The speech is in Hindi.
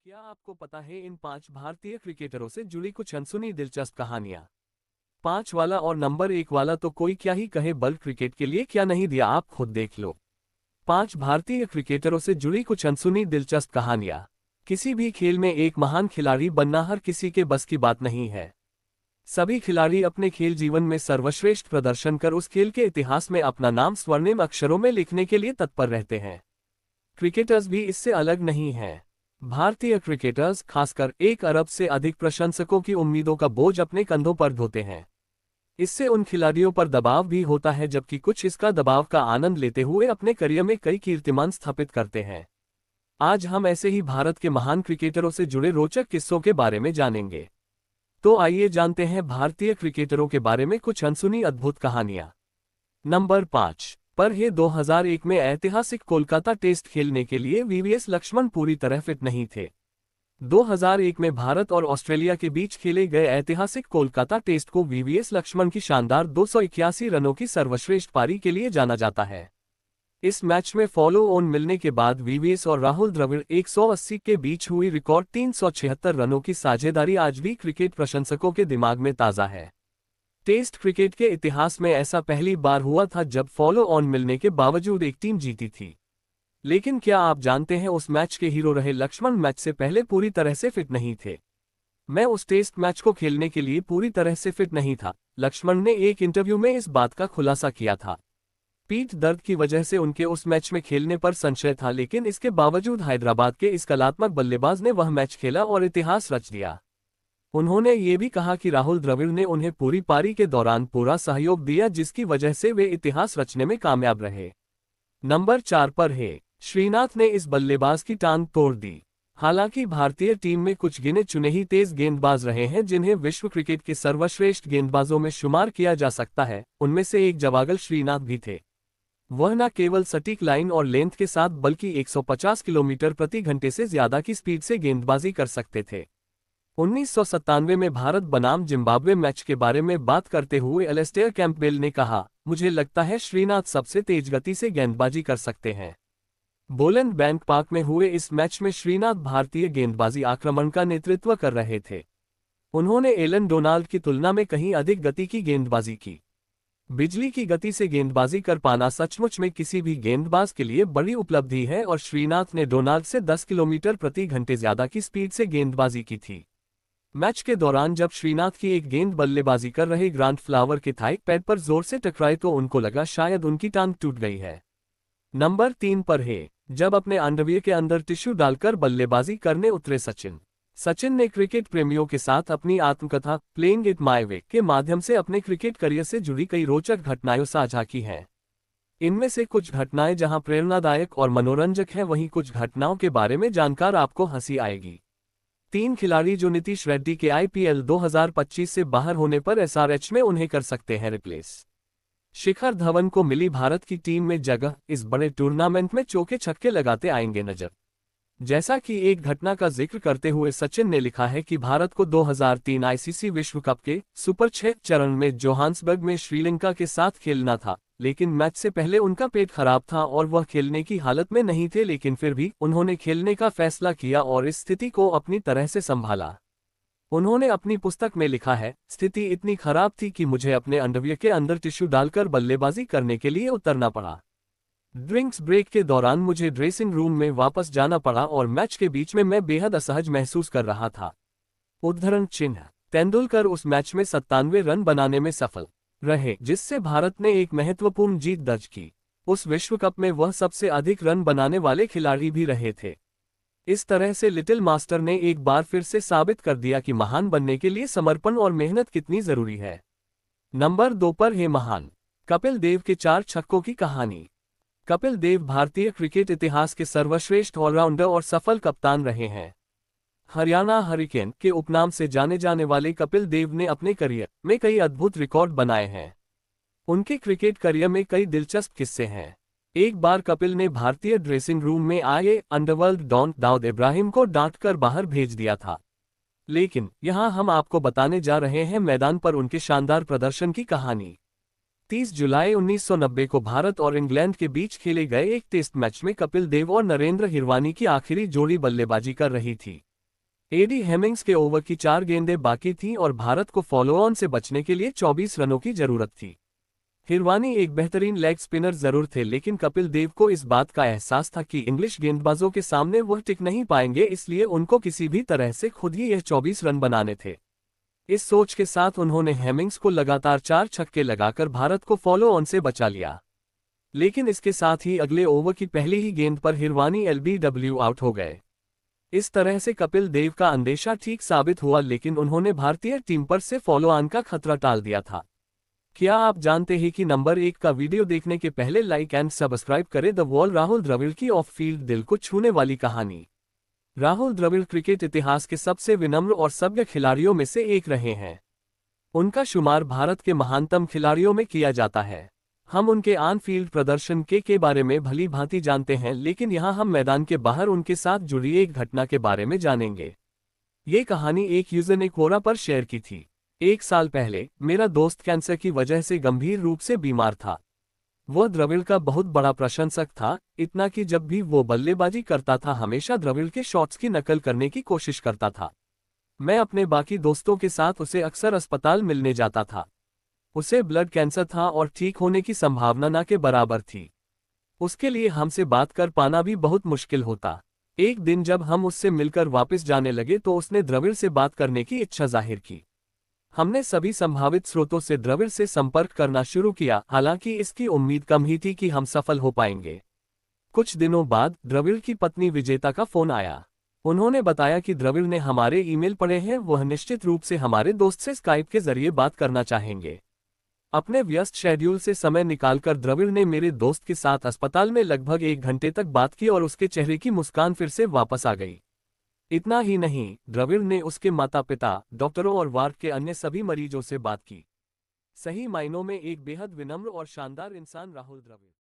क्या आपको पता है इन 5 भारतीय क्रिकेटरों से जुड़ी कुछ अनसुनी दिलचस्प कहानियां। 5 वाला और नंबर 1 वाला तो कोई क्या ही कहे, बल्कि क्रिकेट के लिए क्या नहीं दिया, आप खुद देख लो। 5 भारतीय क्रिकेटरों से जुड़ी कुछ अनसुनी दिलचस्प कहानियां। किसी भी खेल में एक महान खिलाड़ी बनना हर किसी के बस की बात नहीं है। सभी खिलाड़ी अपने खेल जीवन में सर्वश्रेष्ठ प्रदर्शन कर उस खेल के इतिहास में अपना नाम स्वर्णिम अक्षरों में लिखने के लिए तत्पर रहते हैं। क्रिकेटर्स भी इससे अलग नहीं हैं। भारतीय क्रिकेटर्स खासकर 1 अरब से अधिक प्रशंसकों की उम्मीदों का बोझ अपने कंधों पर ढोते हैं। इससे उन खिलाड़ियों पर दबाव भी होता है, जबकि कुछ इसका दबाव का आनंद लेते हुए अपने करियर में कई कीर्तिमान स्थापित करते हैं। आज हम ऐसे ही भारत के महान क्रिकेटरों से जुड़े रोचक किस्सों के बारे में जानेंगे। तो आइए जानते हैं भारतीय क्रिकेटरों के बारे में कुछ अनसुनी अद्भुत कहानियां। नंबर 5 पर है 2001 में ऐतिहासिक कोलकाता टेस्ट खेलने के लिए वीवीएस लक्ष्मण पूरी तरह फिट नहीं थे। 2001 में भारत और ऑस्ट्रेलिया के बीच खेले गए ऐतिहासिक कोलकाता टेस्ट को वीवीएस लक्ष्मण की शानदार 281 रनों की सर्वश्रेष्ठ पारी के लिए जाना जाता है। इस मैच में फॉलो ऑन मिलने के बाद वीवीएस और राहुल द्रविड़ 180 के बीच हुई रिकॉर्ड 376 रनों की साझेदारी आज भी क्रिकेट प्रशंसकों के दिमाग में ताज़ा है। टेस्ट क्रिकेट के इतिहास में ऐसा पहली बार हुआ था जब फॉलो ऑन मिलने के बावजूद एक टीम जीती थी। लेकिन क्या आप जानते हैं उस मैच के हीरो रहे लक्ष्मण मैच से पहले पूरी तरह से फिट नहीं थे। मैं उस टेस्ट मैच को खेलने के लिए पूरी तरह से फिट नहीं था, लक्ष्मण ने एक इंटरव्यू में इस बात का खुलासा किया था। पीठ दर्द की वजह से उनके उस मैच में खेलने पर संशय था, लेकिन इसके बावजूद हैदराबाद के इस कलात्मक बल्लेबाज ने वह मैच खेला और इतिहास रच दिया। उन्होंने ये भी कहा कि राहुल द्रविड़ ने उन्हें पूरी पारी के दौरान पूरा सहयोग दिया, जिसकी वजह से वे इतिहास रचने में कामयाब रहे। नंबर 4 पर है श्रीनाथ ने इस बल्लेबाज की टांग तोड़ दी। हालांकि भारतीय टीम में कुछ गिने चुने ही तेज गेंदबाज रहे हैं जिन्हें विश्व क्रिकेट के सर्वश्रेष्ठ गेंदबाजों में शुमार किया जा सकता है। उनमें से एक जवागल श्रीनाथ भी थे। वह न केवल सटीक लाइन और लेंथ के साथ बल्कि 150 किलोमीटर प्रति घंटे से ज्यादा की स्पीड से गेंदबाजी कर सकते थे। 1997 में भारत बनाम जिम्बाब्वे मैच के बारे में बात करते हुए एलेस्टेयर कैंपबेल ने कहा, मुझे लगता है श्रीनाथ सबसे तेज गति से गेंदबाजी कर सकते हैं। बोलन बैंक पार्क में हुए इस मैच में श्रीनाथ भारतीय गेंदबाजी आक्रमण का नेतृत्व कर रहे थे। उन्होंने एलन डोनाल्ड की तुलना में कहीं अधिक गति की गेंदबाजी की। बिजली की गति से गेंदबाजी कर पाना सचमुच में किसी भी गेंदबाज के लिए बड़ी उपलब्धि है और श्रीनाथ ने डोनाल्ड से 10 किलोमीटर प्रति घंटे ज्यादा की स्पीड से गेंदबाजी की थी। मैच के दौरान जब श्रीनाथ की एक गेंद बल्लेबाजी कर रहे ग्रांट फ्लावर के थाई पैड पर जोर से टकराई तो उनको लगा शायद उनकी टांग टूट गई है। नंबर 3 पर है जब अपने अंडरवियर के अंदर टिश्यू डालकर बल्लेबाजी करने उतरे सचिन। सचिन ने क्रिकेट प्रेमियों के साथ अपनी आत्मकथा प्लेइंग इट माय वे के माध्यम से अपने क्रिकेट करियर से जुड़ी कई रोचक घटनाएं साझा की हैं। इनमें से कुछ घटनाएं जहां प्रेरणादायक और मनोरंजक हैं, वहीं कुछ घटनाओं के बारे में जानकर आपको हंसी आएगी। 3 खिलाड़ी जो नीतीश रेड्डी के आईपीएल 2025 से बाहर होने पर एसआरएच में उन्हें कर सकते हैं रिप्लेस। शिखर धवन को मिली भारत की टीम में जगह, इस बड़े टूर्नामेंट में चौके छक्के लगाते आएंगे नजर। जैसा कि एक घटना का जिक्र करते हुए सचिन ने लिखा है कि भारत को 2003 आईसीसी विश्व कप के सुपर 6 चरण में जोहान्सबर्ग में श्रीलंका के साथ खेलना था, लेकिन मैच से पहले उनका पेट खराब था और वह खेलने की हालत में नहीं थे, लेकिन फिर भी उन्होंने खेलने का फैसला किया और इस स्थिति को अपनी तरह से संभाला। उन्होंने अपनी पुस्तक में लिखा है, स्थिति इतनी खराब थी कि मुझे अपने अंडरवियर के अंदर टिश्यू डालकर बल्लेबाजी करने के लिए उतरना पड़ा। ड्रिंक्स ब्रेक के दौरान मुझे ड्रेसिंग रूम में वापस जाना पड़ा और मैच के बीच में मैं बेहद असहज महसूस कर रहा था। उद्धरण चिन्ह तेंदुलकर उस मैच में 97 रन बनाने में सफल रहे, जिससे भारत ने एक महत्वपूर्ण जीत दर्ज की। उस विश्व कप में वह सबसे अधिक रन बनाने वाले खिलाड़ी भी रहे थे। इस तरह से लिटिल मास्टर ने एक बार फिर से साबित कर दिया कि महान बनने के लिए समर्पण और मेहनत कितनी जरूरी है। नंबर 2 पर है महान कपिल देव के 4 छक्कों की कहानी। कपिल देव भारतीय क्रिकेट इतिहास के सर्वश्रेष्ठ ऑलराउंडर और सफल कप्तान रहे हैं। हरियाणा हरिकेन के उपनाम से जाने जाने वाले कपिल देव ने अपने करियर में कई अद्भुत रिकॉर्ड बनाए हैं। उनके क्रिकेट करियर में कई दिलचस्प किस्से हैं। एक बार कपिल ने भारतीय ड्रेसिंग रूम में आए अंडरवर्ल्ड डॉन दाऊद इब्राहिम को डांटकर बाहर भेज दिया था। लेकिन यहां हम आपको बताने जा रहे हैं मैदान पर उनके शानदार प्रदर्शन की कहानी। 30 जुलाई 1990 को भारत और इंग्लैंड के बीच खेले गए एक टेस्ट मैच में कपिल देव और नरेंद्र हिरवानी की आखिरी जोड़ी बल्लेबाजी कर रही थी। एडी हेमिंग्स के ओवर की 4 गेंदें बाकी थीं और भारत को फॉलो ऑन से बचने के लिए 24 रनों की जरूरत थी। हिरवानी एक बेहतरीन लेग स्पिनर जरूर थे, लेकिन कपिल देव को इस बात का एहसास था कि इंग्लिश गेंदबाजों के सामने वह टिक नहीं पाएंगे, इसलिए उनको किसी भी तरह से खुद ही यह 24 रन बनाने थे। इस सोच के साथ उन्होंने हेमिंग्स को लगातार 4 छक्के लगाकर भारत को फॉलो ऑन से बचा लिया। लेकिन इसके साथ ही अगले ओवर की पहली ही गेंद पर हिरवानी एलबीडब्ल्यू आउट हो गए। इस तरह से कपिल देव का अंदेशा ठीक साबित हुआ, लेकिन उन्होंने भारतीय टीम पर से फॉलो ऑन का खतरा टाल दिया था। क्या आप जानते हैं कि नंबर 1 का वीडियो देखने के पहले लाइक एंड सब्सक्राइब करें। द वॉल राहुल द्रविड़ की ऑफ फील्ड दिल को छूने वाली कहानी। राहुल द्रविड़ क्रिकेट इतिहास के सबसे विनम्र और सभ्य खिलाड़ियों में से एक रहे हैं। उनका शुमार भारत के महानतम खिलाड़ियों में किया जाता है। हम उनके ऑन फील्ड प्रदर्शन के बारे में भली भांति जानते हैं, लेकिन यहाँ हम मैदान के बाहर उनके साथ जुड़ी एक घटना के बारे में जानेंगे। ये कहानी एक यूजर ने कोरा पर शेयर की थी। 1 साल पहले मेरा दोस्त कैंसर की वजह से गंभीर रूप से बीमार था। वह द्रविड़ का बहुत बड़ा प्रशंसक था, इतना कि जब भी वो बल्लेबाजी करता था हमेशा द्रविड़ के शॉट्स की नकल करने की कोशिश करता था। मैं अपने बाकी दोस्तों के साथ उसे अक्सर अस्पताल मिलने जाता था। उसे ब्लड कैंसर था और ठीक होने की संभावना न के बराबर थी। उसके लिए हमसे बात कर पाना भी बहुत मुश्किल होता। एक दिन जब हम उससे मिलकर वापस जाने लगे तो उसने द्रविड़ से बात करने की इच्छा जाहिर की। हमने सभी संभावित स्रोतों से द्रविड़ से संपर्क करना शुरू किया, हालांकि इसकी उम्मीद कम ही थी कि हम सफल हो पाएंगे। कुछ दिनों बाद द्रविड़ की पत्नी विजेता का फोन आया। उन्होंने बताया कि द्रविड़ ने हमारे ईमेल पढ़े हैं, वह निश्चित रूप से हमारे दोस्त से स्काइप के जरिए बात करना चाहेंगे। अपने व्यस्त शेड्यूल से समय निकालकर द्रविड़ ने मेरे दोस्त के साथ अस्पताल में लगभग 1 घंटे तक बात की और उसके चेहरे की मुस्कान फिर से वापस आ गई। इतना ही नहीं, द्रविड़ ने उसके माता पिता, डॉक्टरों और वार्ड के अन्य सभी मरीजों से बात की। सही मायनों में एक बेहद विनम्र और शानदार इंसान राहुल द्रविड़।